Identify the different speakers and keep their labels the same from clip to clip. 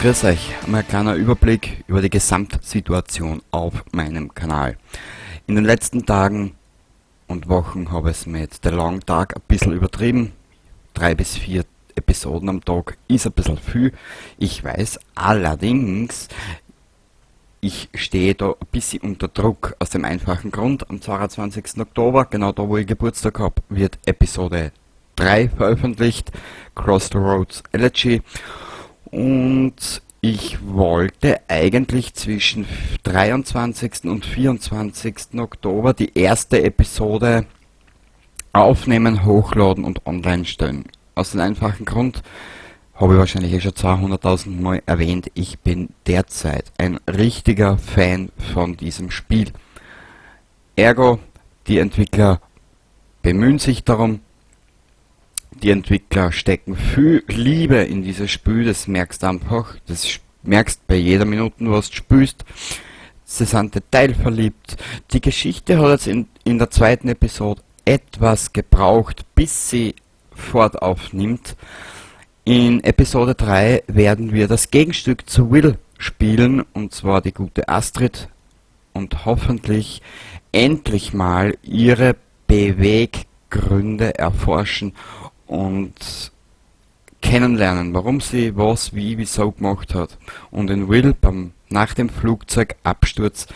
Speaker 1: Grüß euch, mal ein kleiner Überblick über die Gesamtsituation auf meinem Kanal. In den letzten Tagen und Wochen habe ich es mit The Long Dark ein bisschen übertrieben. 3 bis 4 Episoden am Tag ist ein bisschen viel. Ich weiß, allerdings, ich stehe da ein bisschen unter Druck aus dem einfachen Grund. Am 22. Oktober, genau da wo ich Geburtstag habe, wird Episode 3 veröffentlicht, Cross the Roads Elegy. Und ich wollte eigentlich zwischen 23. und 24. Oktober die erste Episode aufnehmen, hochladen und online stellen. Aus dem einfachen Grund, habe ich wahrscheinlich schon 200.000 Mal erwähnt, ich bin derzeit ein richtiger Fan von diesem Spiel. Ergo, die Entwickler bemühen sich darum, die Entwickler stecken viel Liebe in dieses Spiel, das merkst du einfach, das merkst bei jeder Minute, was du spielst. Sie sind detailverliebt. Die Geschichte hat jetzt in der zweiten Episode etwas gebraucht, bis sie Fahrt aufnimmt. In Episode 3 werden wir das Gegenstück zu Will spielen, und zwar die gute Astrid, und hoffentlich endlich mal ihre Beweggründe erforschen und kennenlernen, warum sie was, wie, wieso gemacht hat. Und in Will nach dem Flugzeugabsturz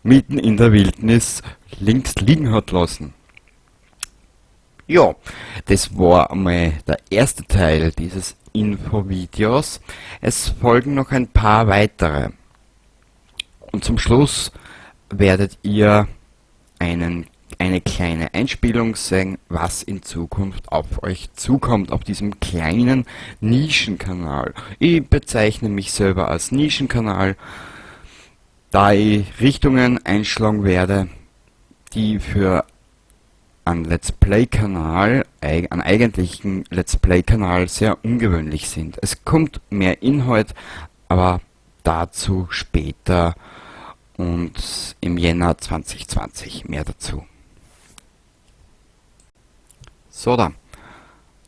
Speaker 1: mitten in der Wildnis links liegen hat lassen. Ja, das war einmal der erste Teil dieses Infovideos. Es folgen noch ein paar weitere. Und zum Schluss werdet ihr eine kleine Einspielung sehen, was in Zukunft auf euch zukommt, auf diesem kleinen Nischenkanal. Ich bezeichne mich selber als Nischenkanal, da ich Richtungen einschlagen werde, die für einen Let's Play-Kanal, einen eigentlichen Let's Play-Kanal sehr ungewöhnlich sind. Es kommt mehr Inhalt, aber dazu später und im Jänner 2020 mehr dazu. So,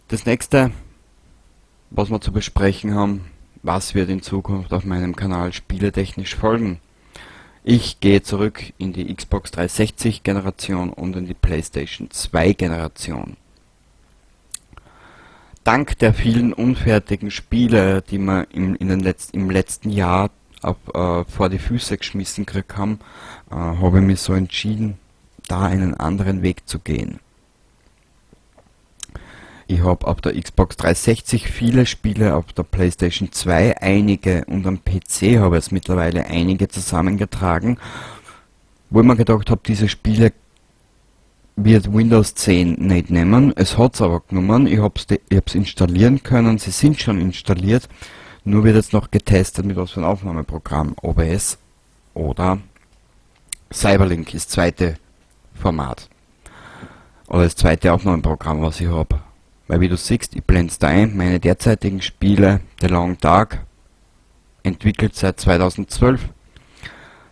Speaker 1: das nächste, was wir zu besprechen haben, was wird in Zukunft auf meinem Kanal spieletechnisch folgen. Ich gehe zurück in die Xbox 360 Generation und in die PlayStation 2 Generation. Dank der vielen unfertigen Spiele, die wir im letzten Jahr vor die Füße geschmissen gekriegt haben, habe ich mich so entschieden, da einen anderen Weg zu gehen. Ich habe auf der Xbox 360 viele Spiele, auf der PlayStation 2 einige und am PC habe ich jetzt mittlerweile einige zusammengetragen, wo ich mir gedacht habe, diese Spiele wird Windows 10 nicht nehmen. Es hat es aber genommen, ich habe es installieren können, sie sind schon installiert, nur wird jetzt noch getestet mit was für ein Aufnahmeprogramm, OBS oder Cyberlink ist das zweite Format oder das zweite Aufnahmeprogramm, was ich habe. Weil wie du siehst, ich blende es da ein, meine derzeitigen Spiele, The Long Dark, entwickelt seit 2012,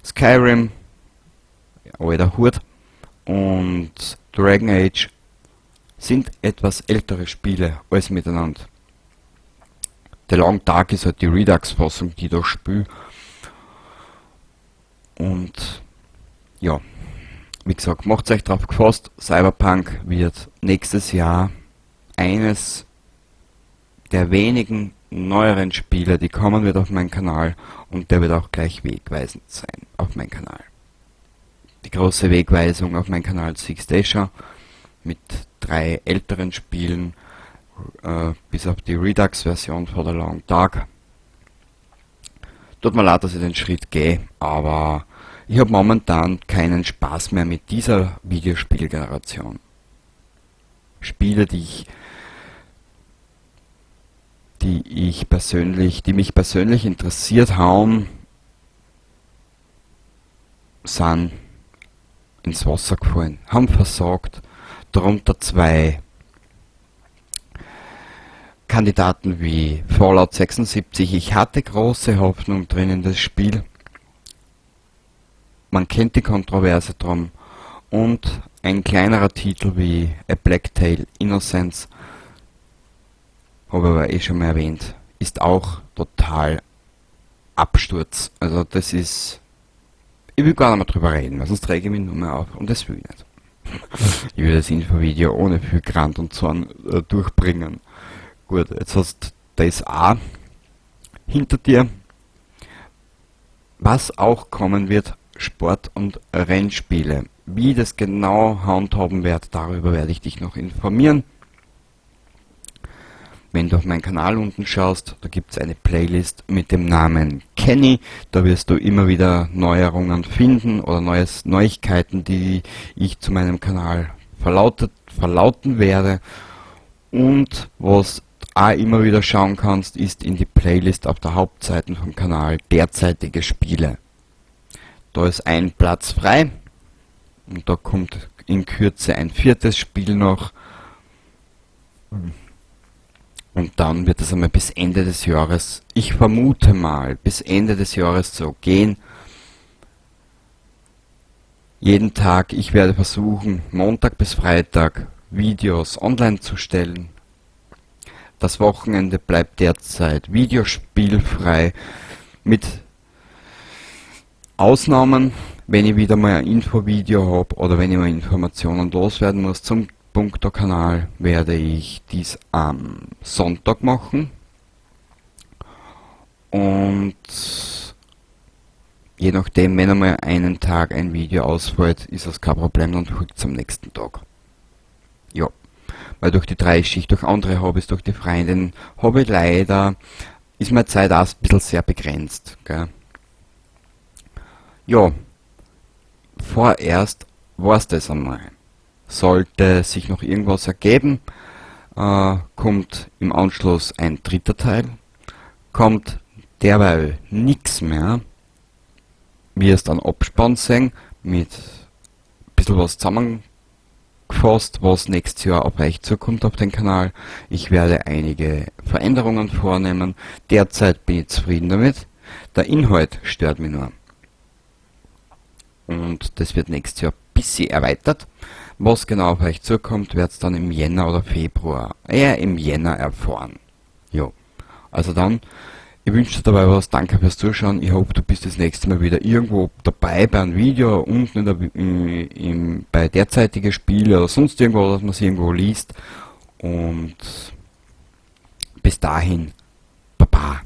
Speaker 1: Skyrim, alter Hut, und Dragon Age sind etwas ältere Spiele als miteinander. The Long Dark ist halt die Redux-Fassung, die da spiele. Und ja, wie gesagt, macht euch drauf gefasst, Cyberpunk wird nächstes Jahr eines der wenigen neueren Spiele, die kommen wird auf meinen Kanal, und der wird auch gleich wegweisend sein auf meinen Kanal. Die große Wegweisung auf meinen Kanal siehst du schon mit 3 älteren Spielen, bis auf die Redux-Version von The Long Dark. Tut mir leid, dass ich den Schritt gehe, aber ich habe momentan keinen Spaß mehr mit dieser Videospielgeneration. Spiele, die mich persönlich interessiert haben, sind ins Wasser gefallen, haben versagt, darunter 2 Kandidaten wie Fallout 76. Ich hatte große Hoffnung drin in das Spiel. Man kennt die Kontroverse drum. Und ein kleinerer Titel wie A Plague Tale Innocence, habe ich aber schon mal erwähnt, ist auch total Absturz. Also das ist... Ich will gar nicht mehr drüber reden, weil sonst rege ich mich nur mehr auf und das will ich nicht. Ich will das Infovideo ohne viel Grant und Zorn durchbringen. Gut, jetzt hast du das auch hinter dir. Was auch kommen wird, Sport- und Rennspiele. Wie ich das genau handhaben werde, darüber werde ich dich noch informieren. Wenn du auf meinen Kanal unten schaust, da gibt es eine Playlist mit dem Namen Kenny. Da wirst du immer wieder Neuerungen finden oder Neuigkeiten, die ich zu meinem Kanal verlauten werde. Und was du auch immer wieder schauen kannst, ist in die Playlist auf der Hauptseite vom Kanal derzeitige Spiele. Da ist ein Platz frei und da kommt in Kürze ein 4. Spiel noch. Und dann wird es einmal bis Ende des Jahres, ich vermute mal, bis Ende des Jahres so gehen. Jeden Tag, ich werde versuchen, Montag bis Freitag Videos online zu stellen. Das Wochenende bleibt derzeit videospielfrei mit Ausnahmen, wenn ich wieder mal ein Infovideo habe oder wenn ich mal Informationen loswerden muss zum Punkto-Kanal, werde ich dies am Sonntag machen. Und je nachdem, wenn einmal einen Tag ein Video ausfällt, ist das kein Problem, dann rückt es am nächsten Tag. Ja, weil durch die Dreischicht, durch andere Hobbys, durch die Freundin, habe ich leider, ist meine Zeit auch ein bisschen sehr begrenzt. Gell? Ja, vorerst war es das einmal. Sollte sich noch irgendwas ergeben, kommt im Anschluss ein 3. Teil. Kommt derweil nichts mehr. Wirst dann Abspann sehen mit ein bisschen was zusammengefasst, was nächstes Jahr auf euch zukommt auf den Kanal. Ich werde einige Veränderungen vornehmen. Derzeit bin ich zufrieden damit. Der Inhalt stört mich nur. Und das wird nächstes Jahr ein bisschen erweitert. Was genau auf euch zukommt, werdet ihr dann im Jänner oder Februar, eher im Jänner erfahren. Jo. Also dann, ich wünsche dir dabei was, danke fürs Zuschauen. Ich hoffe, du bist das nächste Mal wieder irgendwo dabei bei einem Video, unten bei derzeitige Spiele oder sonst irgendwo, dass man es irgendwo liest. Und bis dahin, Baba.